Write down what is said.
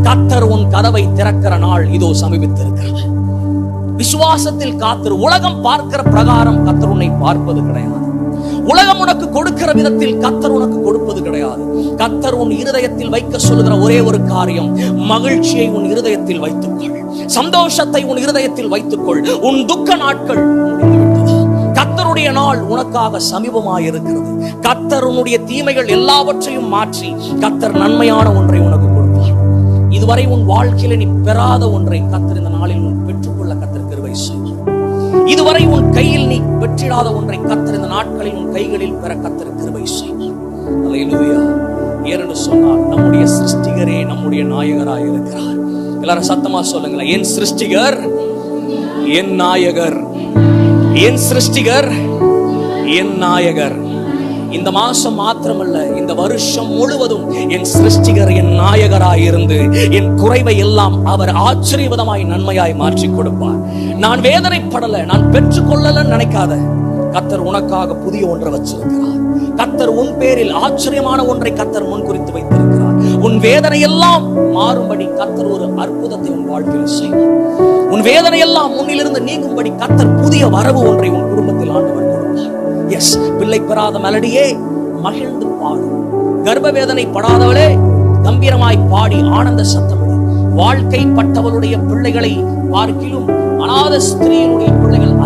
கர்த்தர் உன் கதவை திறக்கிற நாள் இதோ சமீபித்திருக்கிறது. விசுவாசத்தில் காத்திரு. உலகம் பார்க்கிற பிரகாரம் கர்த்தர் உன்னை பார்ப்பது கிடையாது. உலகம் உனக்கு கொடுக்கிற விதத்தில் கர்த்தர் உனக்கு கொடுப்பது கிடையாது. கர்த்தர் உன் இருதயத்தில் வைக்க சொல்லுகிற ஒரே ஒரு காரியம், மகிழ்ச்சியை உன் இருதயத்தில் வைத்துக்கொள், சந்தோஷத்தை உன் இருதயத்தில் வைத்துக்கொள். உன் துக்க நாட்கள் முடிந்துவிட்டது. கர்த்தருடைய நாள் உனக்காக சமீபமாயிருக்கிறது. கர்த்தர் உன்னுடைய தீமைகள் எல்லாவற்றையும் மாற்றி கர்த்தர் நன்மையான ஒன்றை உனக்கு கொடுப்பார். இதுவரை உன் வாழ்க்கையில நீ பெறாத ஒன்றை கர்த்தர் இந்த நாளில் உன் பெற்றுக்கொள்ள கர்த்தர் கிருபை செய்வார். இதுவரை உன் கையில் நீ பெற்றிடாத ஒன்றை கர்த்தர் இந்த நாட்களில் உன் கைகளில் பெற கர்த்தர் கிருபை செய்வார். அல்லேலூயா. ஏனென்று சொன்னால் நம்முடைய சிருஷ்டிகரே நம்முடைய நாயகராய் இருக்கிறார். எல்லாரும் சத்தமா சொல்லுங்களேன், என் சிருஷ்டிகர் என் நாயகர். என் சிருஷ்டிகர் என் நாயகர். இந்த மாசம் மாத்திரமல்ல, இந்த வருஷம் முழுவதும் என் சிருஷ்டிகர் என் நாயகராய் இருந்து என் குறைவை எல்லாம் அவர் ஆச்சரியமாய் நன்மையாய் மாற்றி கொடுப்பார். நான் வேதனைப்படல, நான் பெற்றுக்கொள்ளலன்னு நினைக்காத. கர்த்தர் உனக்காக புதிய ஒன்றை வச்சிருக்கிறார். கர்த்தர் உன் பேரில் ஆச்சரியமான ஒன்றை கர்த்தர் முன் குறித்து வைத்திருக்கிறார். உன் வேதனை எல்லாம் மாறும்படி கர்த்தர் ஒரு அற்புதத்தை உன் வாழ்க்கையில் செய்வார். உன் வேதனை எல்லாம் முன்னிலிருந்து நீங்கும்படி கர்த்தர் புதிய வரவு ஒன்றை உன் குடும்பத்தில் ஆண்டவர் கொடுப்பார். எஸ், பிள்ளை பெறாத மெலடியே மகிழ்ந்து பாடு. கர்ப்ப வேதனை படாதவளே கம்பீரமாய் பாடி ஆனந்த சத்தமிடு. வாழ்க்கைப்பட்டவளுடைய பிள்ளைகளை பார்க்கிலும் அநாத ஸ்திரீயினுடைய பிள்ளைகள்